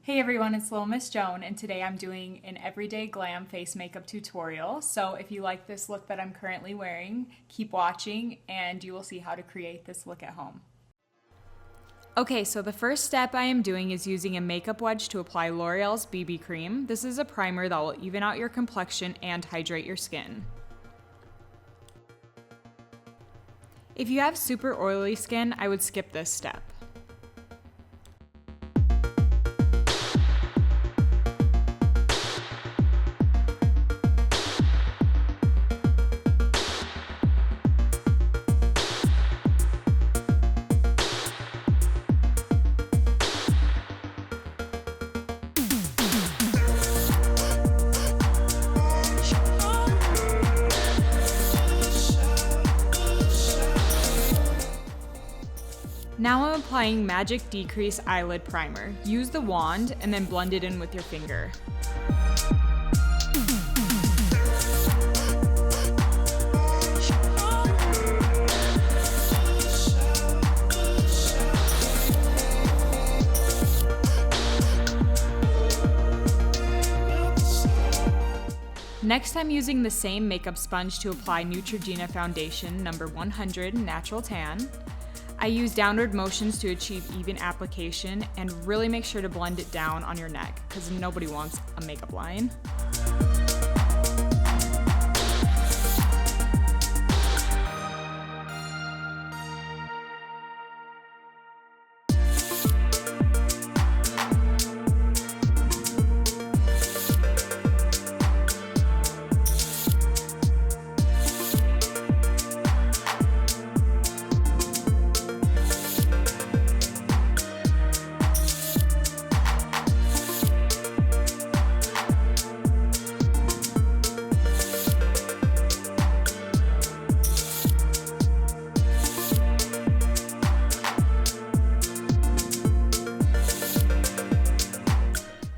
Hey everyone, it's Little Miss Joan, and today I'm doing an everyday glam face makeup tutorial. So if you like this look that I'm currently wearing, keep watching and you will see how to create this look at home. Okay, so the first step I am doing is using a makeup wedge to apply L'Oreal's BB cream. This is a primer that will even out your complexion and hydrate your skin. If you have super oily skin, I would skip this step. Now I'm applying Magic De-crease Eyelid Primer. Use the wand and then blend it in with your finger. Next, I'm using the same makeup sponge to apply Neutrogena Foundation number 100 Natural Tan. I use downward motions to achieve even application and really make sure to blend it down on your neck because nobody wants a makeup line.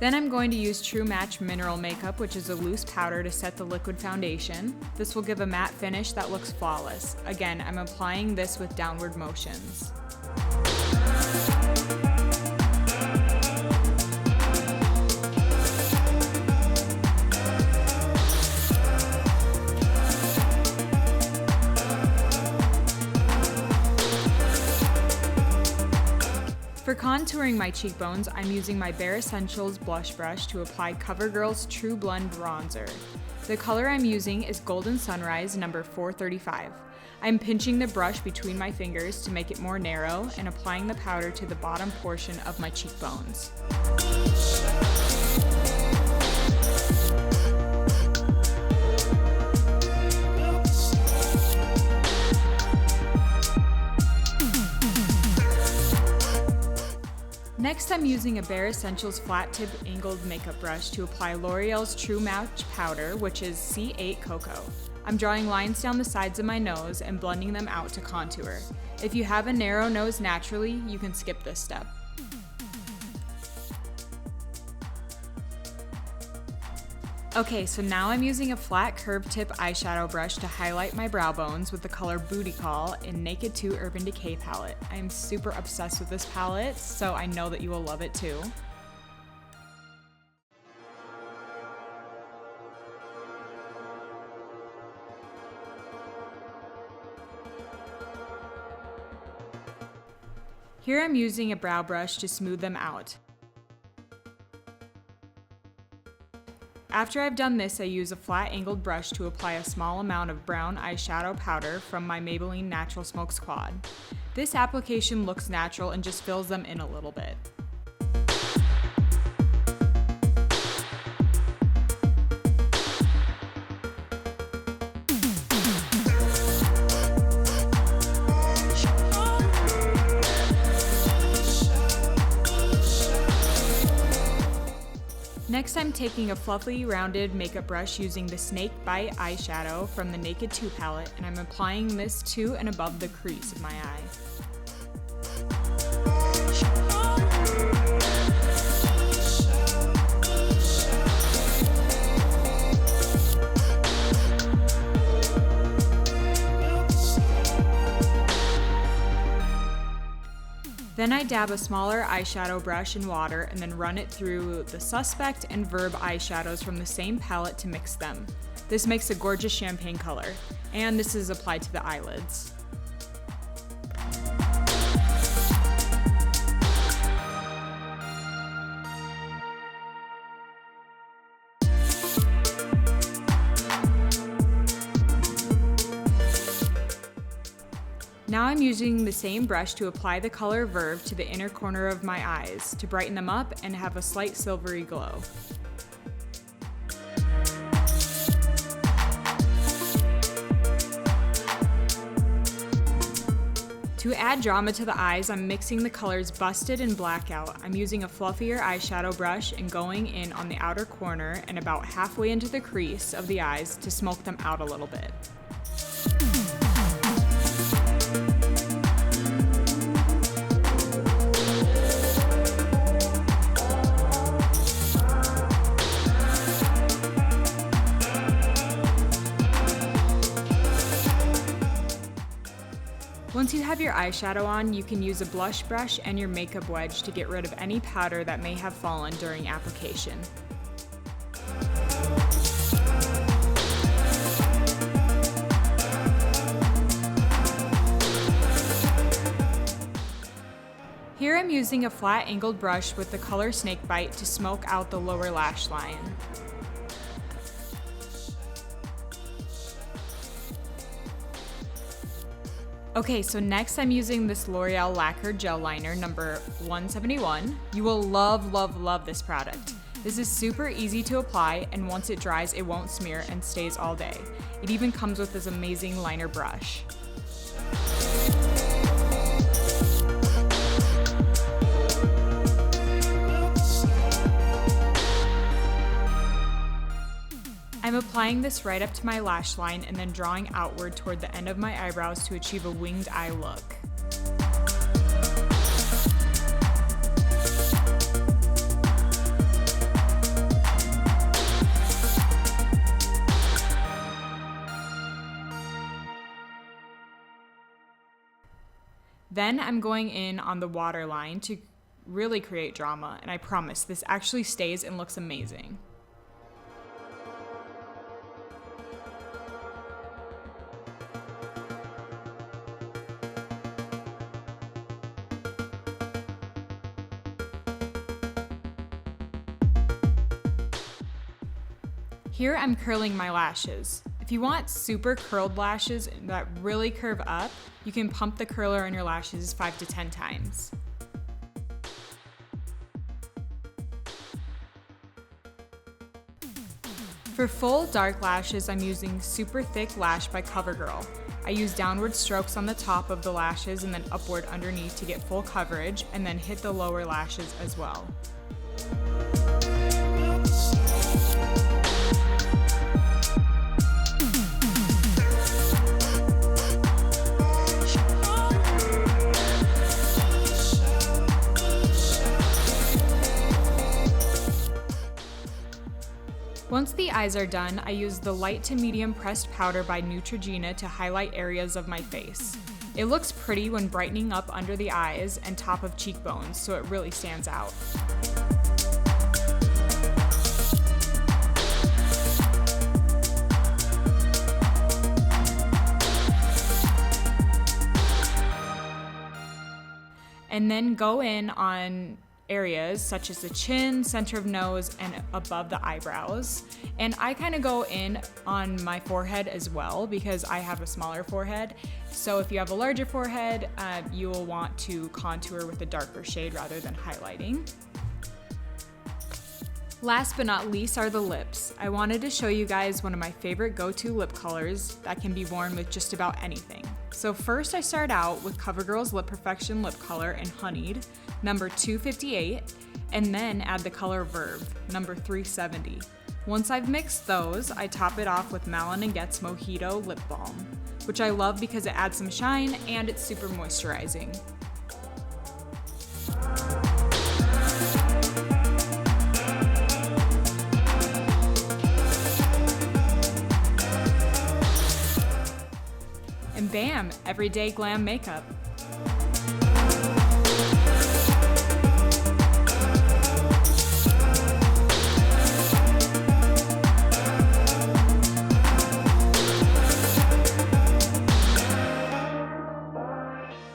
Then I'm going to use True Match Mineral Makeup, which is a loose powder to set the liquid foundation. This will give a matte finish that looks flawless. Again, I'm applying this with downward motions. For contouring my cheekbones, I'm using my Bare Escentuals blush brush to apply CoverGirl's TruBlend bronzer. The color I'm using is Golden Sunrise number 435. I'm pinching the brush between my fingers to make it more narrow and applying the powder to the bottom portion of my cheekbones. Next, I'm using a Bare Escentuals flat tip angled makeup brush to apply L'Oreal's True Match powder, which is C8 Cocoa. I'm drawing lines down the sides of my nose and blending them out to contour. If you have a narrow nose naturally, you can skip this step. Okay, so now I'm using a flat curved tip eyeshadow brush to highlight my brow bones with the color Booty Call in Naked 2 Urban Decay palette. I am super obsessed with this palette, so I know that you will love it too. Here I'm using a brow brush to smooth them out. After I've done this, I use a flat angled brush to apply a small amount of brown eyeshadow powder from my Maybelline Natural Smoke Squad. This application looks natural and just fills them in a little bit. Next, I'm taking a fluffy, rounded makeup brush using the Snake Bite eyeshadow from the Naked 2 palette, and I'm applying this to and above the crease of my eye. Then I dab a smaller eyeshadow brush in water and then run it through the Suspect and Verve eyeshadows from the same palette to mix them. This makes a gorgeous champagne color, and this is applied to the eyelids. Now I'm using the same brush to apply the color Verve to the inner corner of my eyes to brighten them up and have a slight silvery glow. To add drama to the eyes, I'm mixing the colors Busted and Blackout. I'm using a fluffier eyeshadow brush and going in on the outer corner and about halfway into the crease of the eyes to smoke them out a little bit. Once you have your eyeshadow on, you can use a blush brush and your makeup wedge to get rid of any powder that may have fallen during application. Here I'm using a flat angled brush with the color Snakebite to smoke out the lower lash line. Okay, so next I'm using this L'Oreal Lacquer Gel Liner number 171. You will love, love, love this product. This is super easy to apply, and once it dries, it won't smear and stays all day. It even comes with this amazing liner brush. I'm applying this right up to my lash line and then drawing outward toward the end of my eyebrows to achieve a winged eye look. Then I'm going in on the waterline to really create drama, and I promise this actually stays and looks amazing. Here I'm curling my lashes. If you want super curled lashes that really curve up, you can pump the curler on your lashes 5 to 10 times. For full dark lashes, I'm using Super Thick Lash by Covergirl. I use downward strokes on the top of the lashes and then upward underneath to get full coverage, and then hit the lower lashes as well. Once the eyes are done, I use the light to medium pressed powder by Neutrogena to highlight areas of my face. It looks pretty when brightening up under the eyes and top of cheekbones, so it really stands out. And then go in on areas such as the chin, center of nose, and above the eyebrows. And I kind of go in on my forehead as well because I have a smaller forehead. So if you have a larger forehead, you will want to contour with a darker shade rather than highlighting. Last but not least are the lips. I wanted to show you guys one of my favorite go-to lip colors that can be worn with just about anything. So first I start out with CoverGirl's Lip Perfection lip color in Honeyed, number 258, and then add the color Verve, number 370. Once I've mixed those, I top it off with Malin and Goetz Mojito Lip Balm, which I love because it adds some shine and it's super moisturizing. And bam, everyday glam makeup.